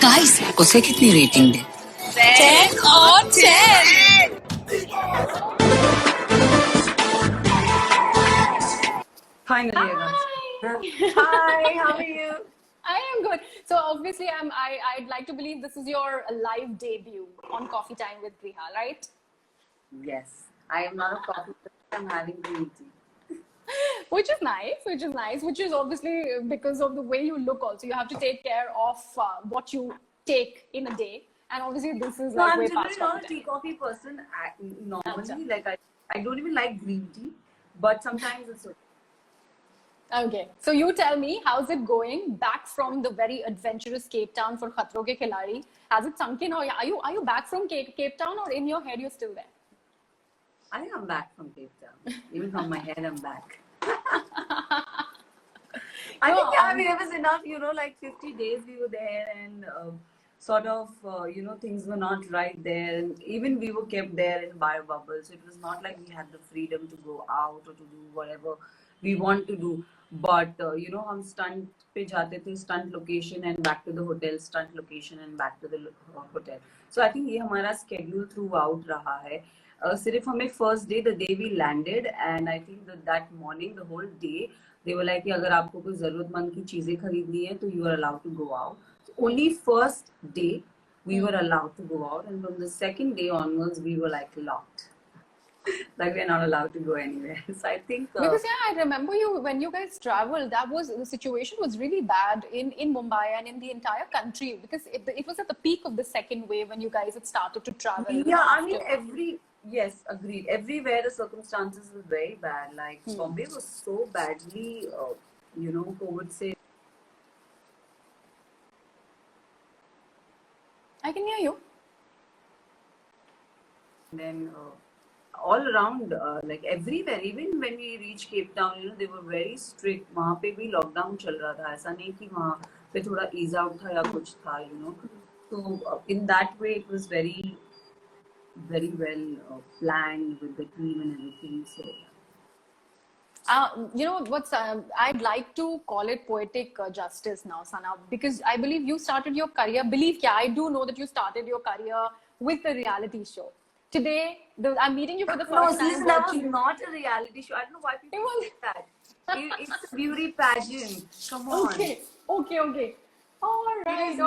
Guys उसे कितनी rating दे? 10 और 10. Finally, I got you. Hi, how are you? I am good. So obviously, I'd like to believe this is your live debut on Coffee Time with Griha, right? Yes, I am not a coffee person. I'm having green tea. Which is nice. Which is obviously because of the way you look. Also, you have to take care of what you take in a day, and obviously this is No, like I'm way generally past not coffee a tea time. coffee person. Normally, Acha. like I don't even like green tea, but sometimes it's okay. Okay, so you tell me, how's it going back from the very adventurous Cape Town for Khatron Ke Khiladi? Has it sunk in, or are you back from Cape Town, or in your head you're still there? I think I'm back from Cape Town. Even from my head, I'm back. I think it was enough. Like 50 days we were there, and sort of things were not right there, and even we were kept there in bio bubble. So it was not like we had the freedom to go out or to do whatever we want to do. But हम stunt पे जाते थे, stunt location and back to the hotel, stunt location and back to the hotel. So I think ये हमारा schedule throughout रहा है. सिर्फ हमें first day, the day we landed, and I think that morning, the whole day, they were like कि अगर आपको कोई जरूरतमंद की चीजें खरीदनी है तो you are allowed to go out. So only first day we were allowed to go out, and from the second day onwards we were like locked. Like we're not allowed to go anywhere. So I think because I remember you when you guys traveled. The situation was really bad in Mumbai and in the entire country because it was at the peak of the second wave when you guys had started to travel. Yeah, I mean yes, agreed. Everywhere the circumstances were very bad. Like Bombay was so badly, COVID say. I can hear you. Then all around, like everywhere, even when we reached Cape Town, they were very strict. वहाँ पे भी lockdown चल रहा था. ऐसा नहीं कि वहाँ पे थोड़ा ease out था या कुछ था, So in that way, it was very, very well planned with the team and everything. So. You know what's I'd like to call it poetic justice now, Sana, because I believe you started your career. I do know that you started your career with a reality show. Today, I'm meeting you for the first time. No, that was not a reality show. I don't know why people say that. It's a beauty pageant. Come on. Okay. All right. So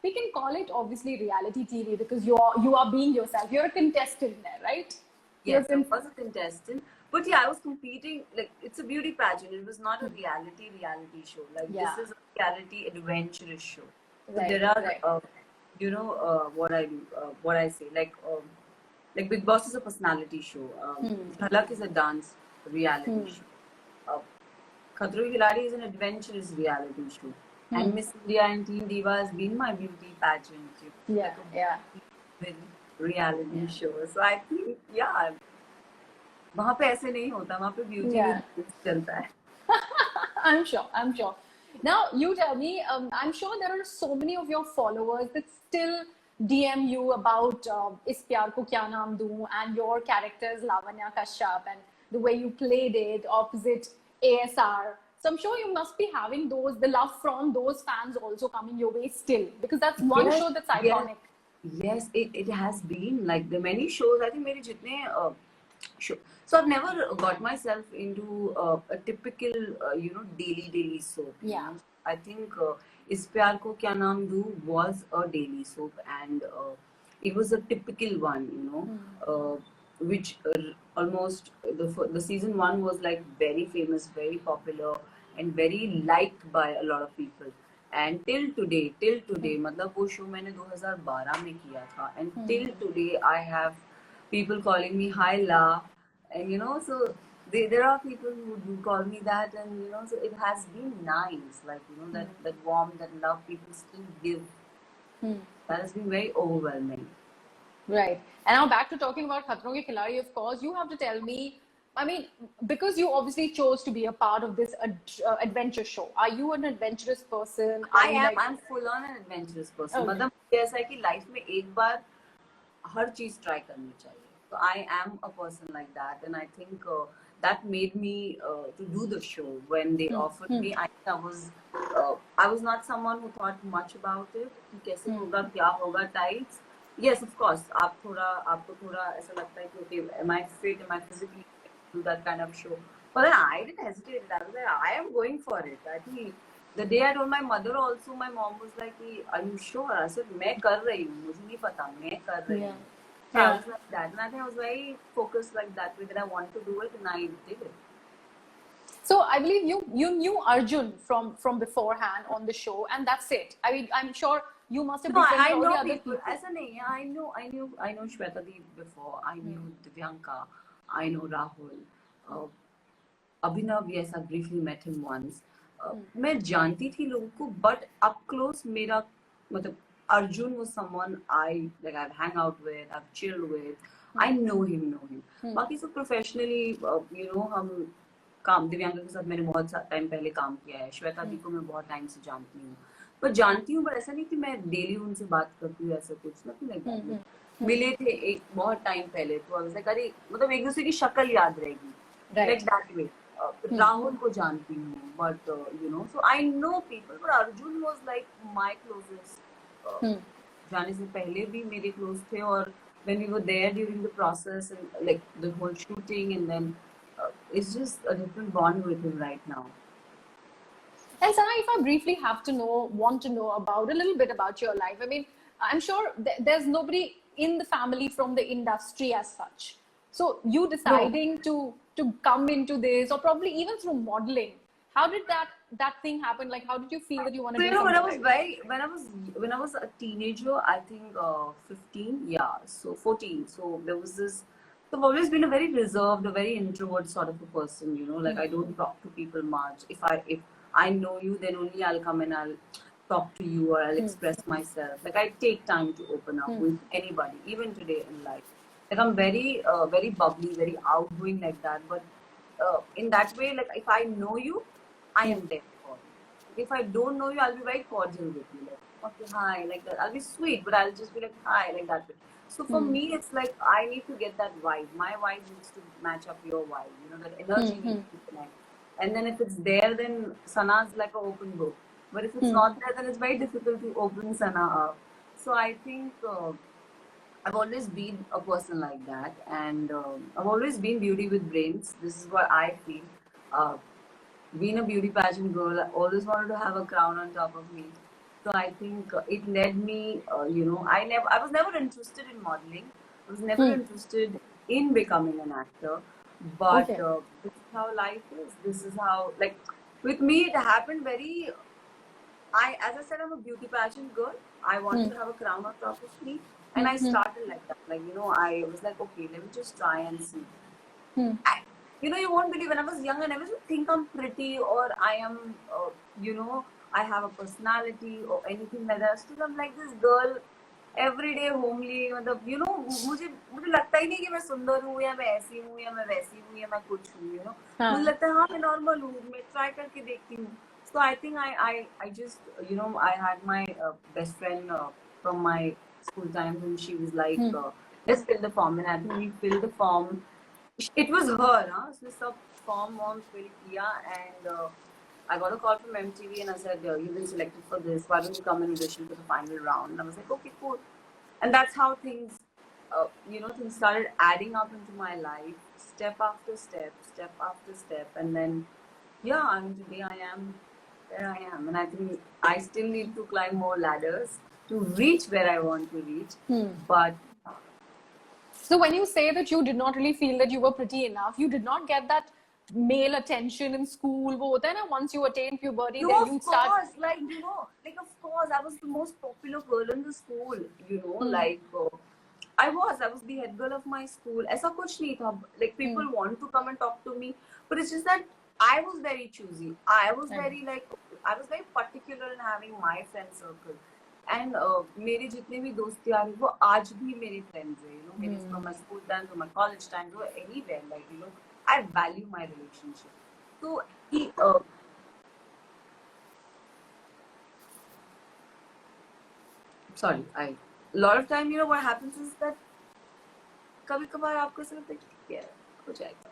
we can call it obviously reality TV because you are being yourself. You're a contestant there, right? Yes, I was a contestant. But yeah, I was competing. Like it's a beauty pageant. It was not a reality show. Like this is a reality adventurous show. So there are, what I say, like Big Boss is a personality show. Jhalak is a dance reality show. Khatron Ke Khiladi is an adventurous reality show. And Miss India and Teen Diva has been my beauty pageant. With reality show. So I think, वहाँ पे ऐसे नहीं होता. वहाँ पे beauty चलता है. I'm sure. Now, you tell me, I'm sure there are so many of your followers that still DM you about Is Pyar Ko Kya Naam Doon and your characters, Lavanya Kashyap, and the way you played it opposite ASR. So I'm sure you must be having the love from those fans also coming your way still, because that's one show that's iconic. Yes, it has been. Like the many shows, I think मेरे जितने show. So I've never got myself into a typical, daily soap. Yeah. I think Is Pyar Ko Kya Naam Do was a daily soap, and it was a typical one, which almost the season 1 was like very famous, very popular, and very liked by a lot of people. And till today, मतलब वो show मैंने 2012 में किया था, and till today I have people calling me Hi La, and so there are people who do call me that, and so it has been nice, like that warmth, that love people still give. That has been very overwhelming. Right. And now back to talking about Khatron Ke Khiladi, of course, you have to tell me, I mean, because you obviously chose to be a part of this adventure show. Are you an adventurous person? I'm full on an adventurous person. मतलब ऐसा है कि life में एक बार हर चीज try करनी चाहिए. So I am a person like that, and I think that made me to do the show. When they offered me, I was not someone who thought much about it कि कैसे होगा क्या होगा types. Yes, of course. आपको थोड़ा ऐसा लगता है कि okay, am I fit? Am I physically fit to do that kind of show? But then I didn't hesitate. I was like, I am going for it. I think the day I told my mother also, my mom was like, "Are you sure?" I said, "मैं कर रही हूँ. मुझे नहीं पता. मैं कर रही हूँ." So I was like that, and I think I was very focused like that way that I wanted to do it, and I did it. So I believe you knew Arjun from beforehand on the show, and that's it. I mean, I'm sure you must have No, befriended I all know the other people. people. ऐसा नहीं है. I know Shweta Deep before. I knew Divyanka. I know Rahul. Abhinav, yes, I briefly met him once. मैं जानती थी लोगों को, but up close मेरा मतलब Arjun was someone I've hang out with, I've chilled with. I know him. बाकी सब professionally, हम काम दिव्यांका के साथ मैंने बहुत टाइम पहले काम किया है. श्वेता दी को मैं बहुत टाइम से जानती हूँ, पर जानती हूँ, पर ऐसा नहीं कि मैं डेली उनसे बात करती हूँ, ऐसा कुछ नहीं. मिले थे एक बहुत टाइम पहले, तो आई वाज लाइक अरे मतलब एक दूसरे की शक्ल याद रहेगी, लाइक दैट वे. राहुल को जानती हूँ, but so I know people, but Arjun was like my closest. जाने से पहले भी मेरे क्लोज थे, और when we were there during the process and like the whole shooting, and then it's just a different bond with him right now. And Sana, if I briefly want to know about a little bit about your life, I mean, I'm sure there's nobody in the family from the industry as such. So you deciding to come into this, or probably even through modeling, how did that thing happen? Like, how did you feel that you want to So do something when I was a teenager, I think 15, yeah, so 14. So there was this. So I've always been a very reserved, a very introvert sort of a person. Like I don't talk to people much. If I know you, then only I'll come and I'll talk to you, or I'll express myself. Like I take time to open up with anybody, even today in life. Like I'm very very bubbly, very outgoing like that. But in that way, like if I know you, I am there for you. If I don't know you, I'll be very cordial with you. Like, okay, hi, like that. I'll be sweet, but I'll just be like, hi, like that. So for me, it's like I need to get that vibe. My vibe needs to match up your vibe. That energy needs to connect. And then if it's there, then Sana's like an open book. But if it's not there, then it's very difficult to open Sana up. So I think I've always been a person like that, and I've always been beauty with brains. This is what I feel. Being a beauty pageant girl, I always wanted to have a crown on top of me. So I think it led me. I was never interested in modeling. I was never interested in becoming an actor. But this is how life is. This is how, like, with me, it happened very. As I said, I'm a beauty pageant girl. I wanted to have a crown on top of me, and I started like that. Like, I was like, okay, let me just try and see. You won't believe, when I was young, I never used to think I'm pretty, or I am, I have a personality or anything like that. Still, I'm like this girl, everyday homely. मतलब, मुझे लगता ही नहीं कि मैं सुंदर हूँ, या मैं ऐसी हूँ, या मैं वैसी हूँ, या मैं कुछ हूँ. मुझे लगता है हाँ मैं normal हूँ, मैं try करके देखती हूँ. So I think I just, I had my best friend from my school times, and she was like, let's fill the form, and I think we filled the form. It was her, huh? So sub form fill kiya, and I got a call from MTV, and I said, you've been selected for this. Why don't you come and audition for the final round? And I was like, okay, cool. And that's how things, things started adding up into my life, step after step, step after step, and then, yeah, I mean, today I am where I am, and I think I still need to climb more ladders to reach where I want to reach, but. So when you say that you did not really feel that you were pretty enough, you did not get that male attention in school. वो होता है ना, once you attain puberty, then you start. Of course, of course, I was the most popular girl in the school. I was the head girl of my school. ऐसा कुछ नहीं था. Like people want to come and talk to me, but it's just that I was very choosy. I was very particular in having my friend circle. And मेरे जितने भी दोस्त यार वो आज भी मेरे friends हैं. Maybe it's from my school times, from my college times, or anywhere. I value my relationship. So sorry, a lot of time, what happens is that कभी-कभार आपको ऐसा लगता है कि क्या हो जाएगा.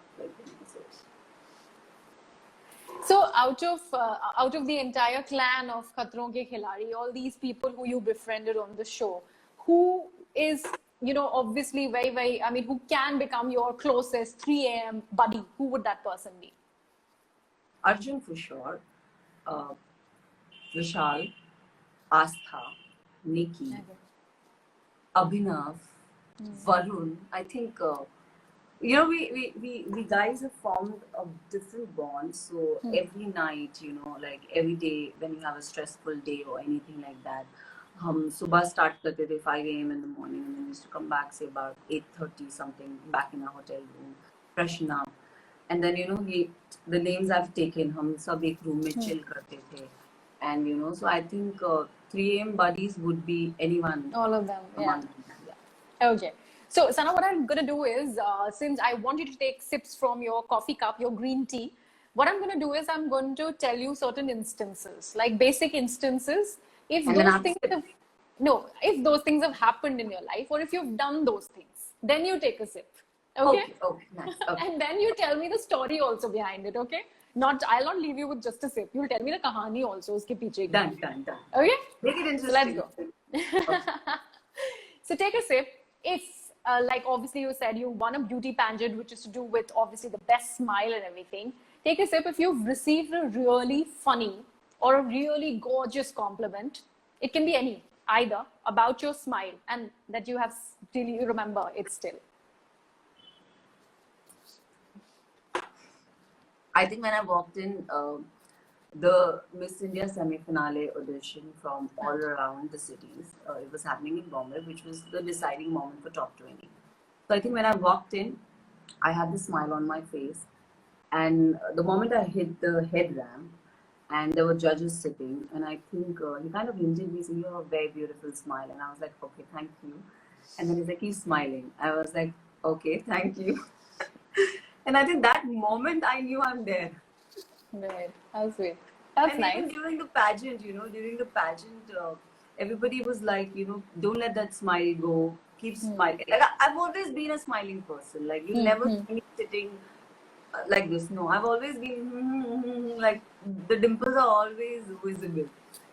So out of the entire clan of Khatron Ke Khiladi, all these people who you befriended on the show, who is, you know, obviously very, very, I mean, who can become your closest 3 a.m. buddy? Who would that person be? Arjun for sure, uh, Vishal, Astha, Nikki, Abhinav, Varun. I think you know we guys have formed a different bond. So every night, you know, like every day when you have a stressful day or anything like that, सुबह start करते थे 5 a.m. in the morning, and then we used to come back say about 8:30 something, back in our hotel room, freshen up, and then you know the names I've taken, हम सब एक room में chill करते थे, and you know, so I think 3 a.m. buddies would be anyone. All of them, yeah. among them, yeah. Okay. So, Sana, what I'm going to do is, since I want you to take sips from your coffee cup, your green tea, what I'm going to do is I'm going to tell you certain instances, like basic instances. If And then those have things sip. have, no, if those things have happened in your life, or if you've done those things, then you take a sip. Okay? Okay, nice. Okay. And then you tell me the story also behind it, okay? I'll not leave you with just a sip. You'll tell me the kahani also, uske piche ki. Done. Okay? Make it So let's interesting. go. So take a sip. If, like obviously you said you won a beauty pageant, which is to do with obviously the best smile and everything. Take a sip if you've received a really funny or a really gorgeous compliment. It can be any, either about your smile and that you have till you remember it still. I think when I walked in the Miss India semi-finale audition from all around the cities, it was happening in Bombay, which was the deciding moment for top 20. So I think when I walked in, I had the smile on my face, and the moment I hit the head ramp, and there were judges sitting, and I think he kind of hinted me, saying, "You have a very beautiful smile," and I was like, "Okay, thank you." And then he's like, "Keep smiling." I was like, "Okay, thank you." And I think that moment I knew I'm there. Right. That's sweet. That's And nice. even during the pageant, you know, everybody was like, you know, don't let that smile go. Keep smiling. Like I've always been a smiling person. Like you'll never see me sitting like this. No, I've always been like the dimples are always visible.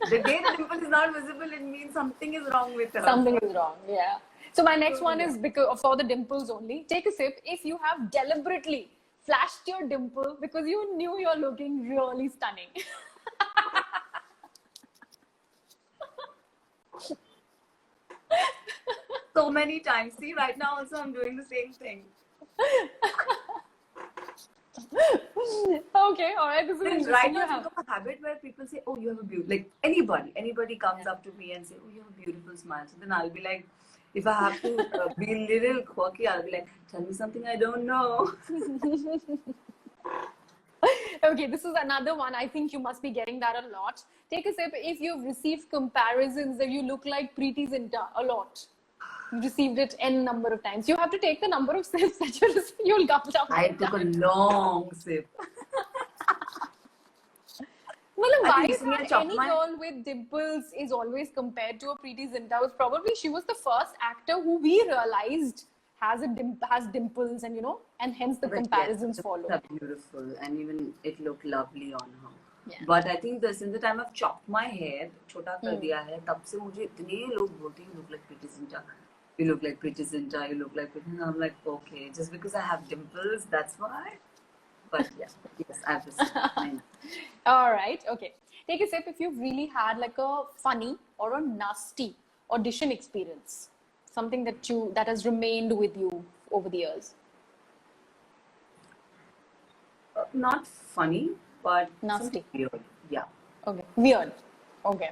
The day the dimple is not visible, it means something is wrong with her. Something is wrong. Yeah. So my next one is because for the dimples only. Take a sip if you have deliberately flashed your dimple because you knew you're looking really stunning. So many times. See, right now also I'm doing the same thing. Okay, all right. This is interesting. Right You now, have- it's become a habit where people say, "Oh, you have a beautiful." Like anybody comes up to me and say, "Oh, you have a beautiful smile." So then I'll be like, if I have to be a little quirky, I'll be like, "Tell me something I don't know." Okay, this is another one. I think you must be getting that a lot. Take a sip if you've received comparisons that you look like Preeti Zinta a lot. You received it n number of times. You have to take the number of sips that you receive. You'll come down. I took a long sip. Well, I why think is recently I that chopped any my- girl with dimples is always compared to a Preeti Zinta? Was probably she was the first actor who we realized has dimples, and you know, and hence the But comparisons yes, follow. are beautiful, and even it looked lovely on her. Yeah. But I think since the time I've chopped my hair, छोटा कर दिया है, तब से मुझे इतने लोग बोलते हैं, "You look like Preeti Zinta. You look like Preeti Zinta. You look like Preeti." And I'm like, okay, just because I have dimples, that's why. But yeah, yes, I have to say, I know. All right, okay. Take a sip if you've really had like a funny or a nasty audition experience, something that has remained with you over the years. Not funny, but Nasty. something weird. Yeah, Okay, weird. Okay.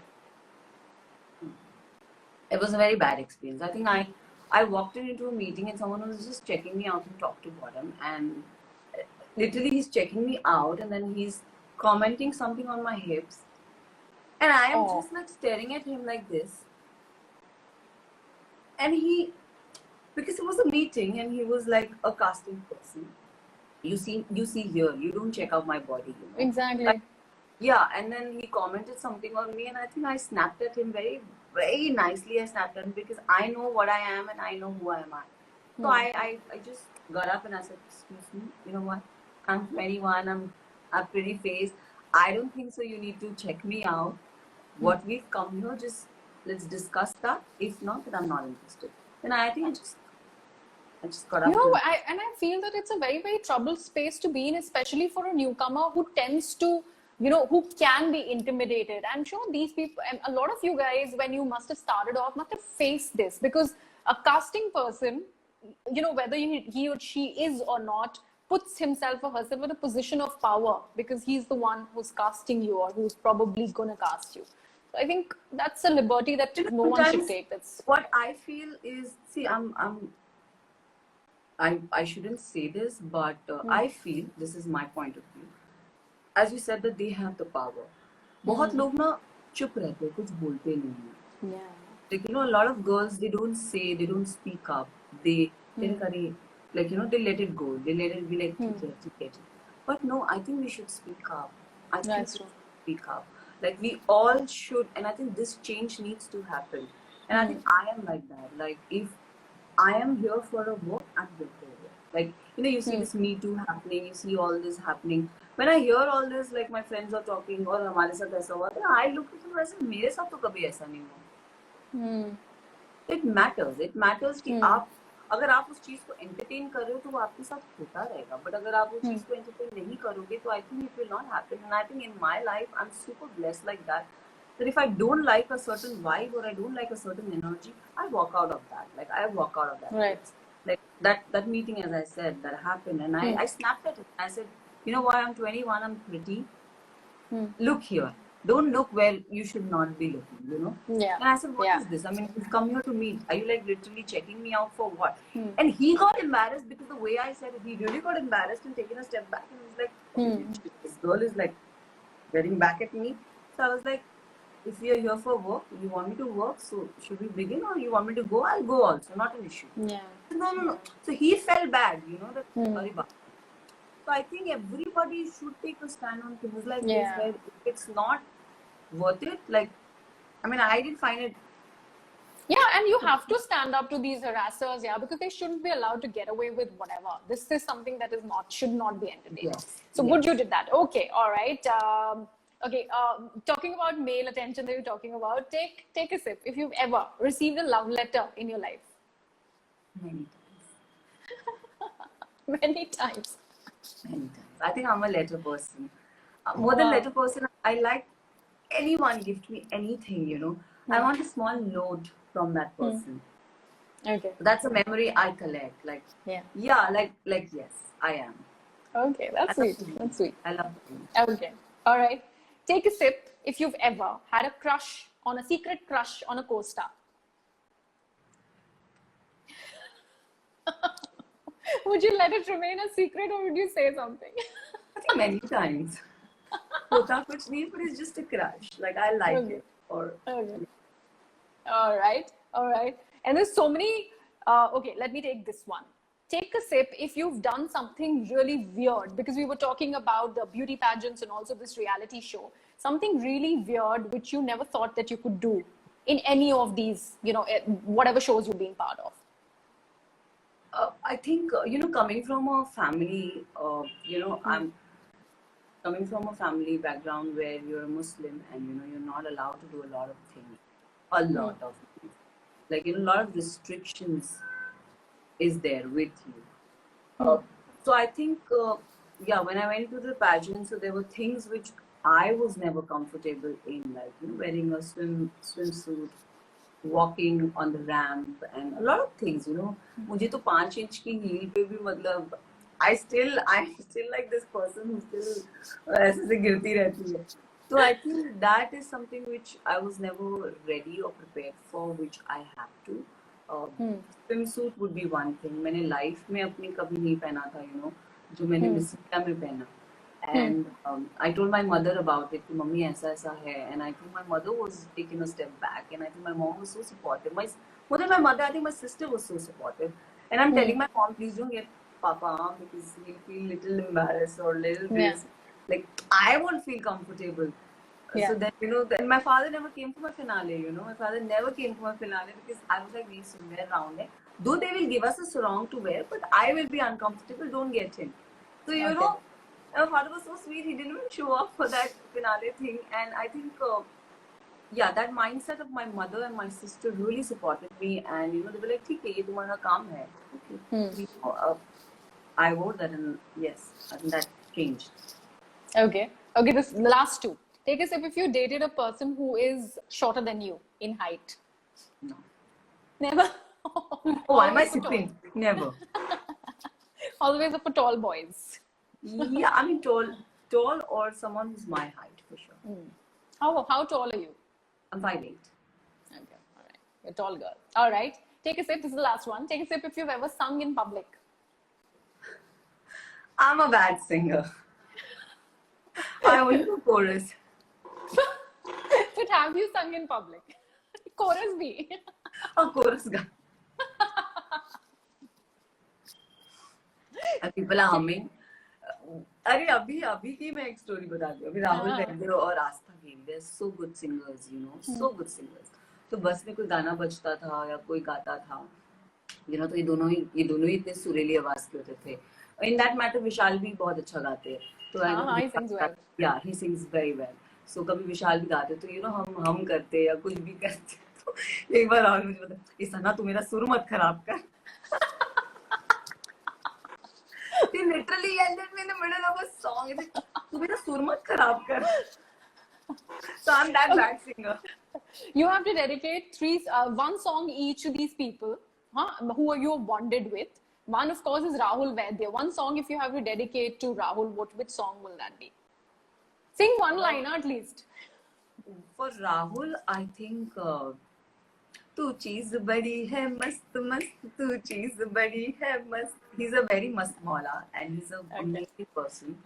it was a very bad experience. I think I walked into a meeting and someone was just checking me out from top to bottom, and literally he's checking me out, and then he's commenting something on my hips, and I am Oh. just like staring at him like this, and because it was a meeting and he was like a casting person. You see here, you don't check out my body, you know. Exactly. Yeah, and then he commented something on me, and I think I snapped at him very, very nicely. I snapped at him because I know what I am and I know who I am. So I just got up and I said, "Excuse me, you know what? I'm 21. I have pretty face. I don't think so. You need to check me out. What we've come here, just let's discuss that. If not, then I'm not interested. Then I think I just got You up know, to. I feel that it's a very, very troubled space to be in, especially for a newcomer who tends to, you know, who can be intimidated. I'm sure these people, and a lot of you guys, when you must have started off, must have faced this because a casting person, you know, whether he or she is or not, puts himself or herself in a position of power because he's the one who's casting you or who's probably going to cast you. So I think that's a liberty that You know, no one should sometimes take. That's what I feel is, see, I shouldn't say this, but I feel this is my point of view. As you said that they have the power. बहुत लोग ना चुप रहते हैं, कुछ बोलते नहीं हैं. yeah. Like, you know, a lot of girls, they don't say, they don't speak up. They like, you know, they let it go. They let it be like, ठीक है. But no, I think we should speak up. I think That's we true. should speak up. Like, we all should, and I think this change needs to happen. And I think I am like that. Like, if I am here for a work, I'm here for a work. Like, you know, you see this Me Too happening, you see all this happening. When I hear all this, like my friends are talking, और हमारे साथ ऐसा हुआ, then I look at them and say, मेरे साथ तो कभी ऐसा नहीं हुआ. It matters. It matters कि आप अगर आप उस चीज को entertain कर रहे हो तो वो आपके साथ होता रहेगा. But अगर आप उस चीज को entertain नहीं करोगे तो I think it will not happen. And I think in my life I'm super blessed like that. That if I don't like a certain vibe or I don't like a certain energy, I walk out of that. Like I walk out of that. Right. Like that meeting, as I said, that happened, and I snapped at it. I said, you know what? I'm 21. I'm pretty. Look here. Don't look where you should not be looking. You know. Yeah. And I said, what is this? I mean, you've come here to meet. Are you like literally checking me out for what? And he got embarrassed because the way I said it, he really got embarrassed and taken a step back and was like, this girl is like getting back at me. So I was like, if we are here for work, you want me to work, so should we begin or you want me to go? I'll go also, not an issue. Yeah. No. So he felt bad, you know, that sorry, but. So I think everybody should take a stand on things like this, where if it's not worth it, like, I mean, I didn't find it. Yeah, and you have to stand up to these harassers, because they shouldn't be allowed to get away with whatever. This is something that should not be entertained. Yes. So good you did that. Okay, all right. Okay, talking about male attention that you're talking about, take a sip. If you've ever received a love letter in your life. Many Many times. times. I think I'm a letter person. More than letter person, I like anyone gift me anything, you know. I want a small note from that person. Okay. That's a memory I collect. Like, like yes, I am. Okay, that's sweet. That's sweet. I love it. Okay. All right. Take a sip if you've ever had a secret crush on a co-star. Would you let it remain a secret or would you say something? I think many times. Hota kuch nahi, but it's just a crush. Like, I like it. Or Okay. All right. And there's so many. Okay, let me take this one. Take a sip if you've done something really weird, because we were talking about the beauty pageants and also this reality show. Something really weird which you never thought that you could do in any of these, you know, whatever shows you've been part of. I think, you know, coming from a family, you know, I'm coming from a family background where you're a Muslim and, you know, you're not allowed to do a lot of things. A lot of things. Like, you know, a lot of restrictions is there with you. So I think, when I went to the pageant, so there were things which I was never comfortable in, like, you know, wearing a swimsuit, walking on the ramp, and a lot of things, you know. मुझे तो 5 inch की heal पे भी मतलब I'm still like this person who still ऐसे से गिरती रहती है. So I think that is something which I was never ready or prepared for, which I have to. Swimsuit would be one thing. मैंने life में अपनी कभी नहीं पहना था, you know, जो मैंने Miss India में पहना. And I told my mother about it. Mummy, ऐसा है. And I think my mother was taking a step back. And I think my mom was so supportive. More than my mother, I think my sister was so supportive. And I'm telling my mom, please don't get Papa, because he'll feel little embarrassed or little this. Like, I won't feel comfortable. So then, you know, then my father never came for my finale, you know. My father never came for my finale because I was like, we wear round it. Though they will give us a sarong to wear, but I will be uncomfortable. Don't get him. So, you know, My father was so sweet. He didn't even show up for that finale thing, and I think. Yeah, that mindset of my mother and my sister really supported me, and they were like, "ठीक है, ये तुम्हारा काम है." Okay. I wore that, and yes, I think that changed. Okay. Okay, this the last two. Take a sip if you dated a person who is shorter than you in height. No. Never. Oh, am I sipping? Never. Always for tall boys. Yeah, I mean tall or someone who's my height for sure. How tall are you? I'm 5'8". Okay, all right. You're a tall girl. All right. Take a sip. This is the last one. Take a sip if you've ever sung in public. I'm a bad singer. I only do chorus. But have you sung in public? Chorus bhi. A chorus guy. And people are humming. अरे अभी की मैं एक story बता दूं. अभी राहुल वेंदे और आस्था गेल, they are so good singers, so good singers. तो बस में कोई गाना बजता था या कोई गाता था, तो ये दोनों ही इतने सुरीली आवाज के होते थे. In that matter विशाल भी बहुत अच्छा गाते हैं. तो he sings well. Yeah, he sings very well. So कभी विशाल भी गाते तो हम करते या कुछ भी करते. तो एक बार राहुल मुझे बता, सना तू मेरा सुर मत खराब कर. He literally yelled at me in the middle of a song. He's like, "तू मेरा सुर मत खराब कर." So I'm that bad singer. You have to dedicate one song each to these people, who are you bonded with. One, of course, is Rahul Vaidya. One song, if you have to dedicate to Rahul, which song will that be? Sing one line at least. For Rahul, I think तू चीज बड़ी है मस्त मस्त, तू चीज बड़ी है मस्त. He's a very mast maula and he's a amazing person.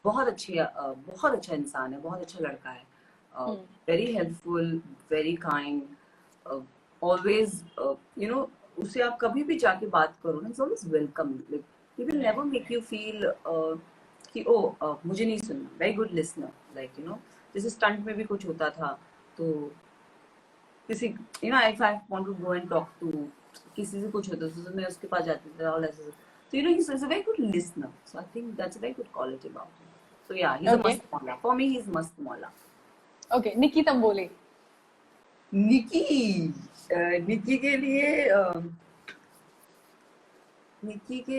बहुत अच्छा इंसान है, बहुत अच्छा लड़का है. Very helpful, very kind. Always, उसे आप कभी भी जाके बात करो ना, he's always welcome. Like, he will never make you feel कि मुझे नहीं सुनना. Very good listener. Like, जैसे स्टंट में भी कुछ होता था तो किसी if I want to go and talk to किसी से कुछ होता तो मैं उसके पास जाती थी और ऐसे. So he's a very good listener. So I think that's a very good quality about him. So yeah, he's a mast maula. For me, he's mast maula. Okay, Nikki Tambole. Nikki के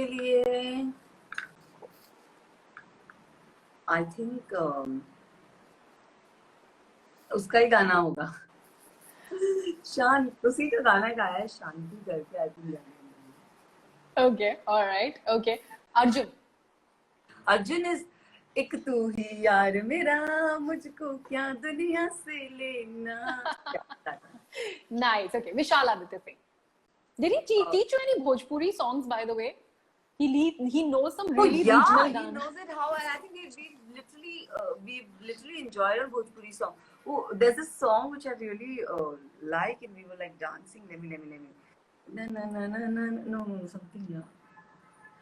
लिए I think उसका ही गाना होगा. उसी का गाना गाया है शांति करके, I think. Okay, all right. Okay, Arjun is एक तू ही यार मेरा, मुझको क्या दुनिया से लेना. Nice. Okay, Vishal Aditya Singh. Did he teach you any Bhojpuri songs, by the way? He knows some really regional he knows it how, and I think we literally enjoyed a Bhojpuri song. Oh, there's a song which I really like, and we were like dancing. Let me. No, something. Yeah.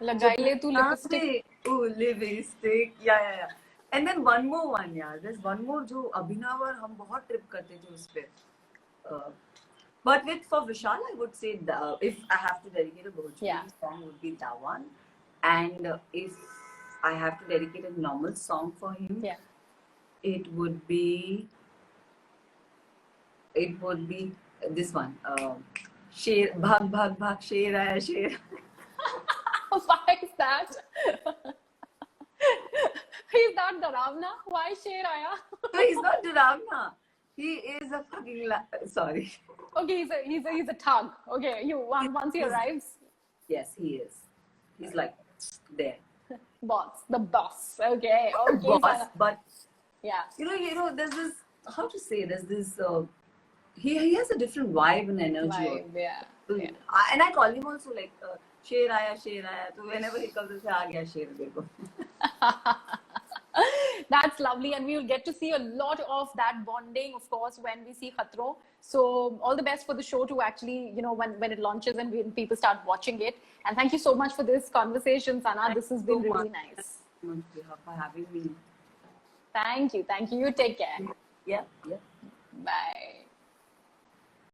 Lagai le tu lipstick. Oh, lipstick. Yeah. And then one more one, yeah. There's one more जो अभिनव और हम बहुत trip करते थे उस पे. But for Vishal, I would say if I have to dedicate a Bhojpuri song, would be that one. And if I have to dedicate a normal song for him, it would be this one. Sher, bhag bhag bhag, sher aaya sher. Why is that? He's not Dharavna. Why Sher Aaya? No, he's not Dharavna. He is a fucking sorry. Okay, he's a thug. Okay, once he arrives. Yes, he is. He's like there. The boss. Okay. Boss, but yeah. There's this. How to say? There's this. He has a different vibe and energy. Yeah. And I call him also like Sher Aaya. So whenever he comes, I say, "Aa gaya Sher dekho." That's lovely, and we will get to see a lot of that bonding, of course, when we see Khatro. So all the best for the show to actually, when it launches and when people start watching it. And thank you so much for this conversation, Sana. This has been really nice. Thank you for having me. Thank you. You take care.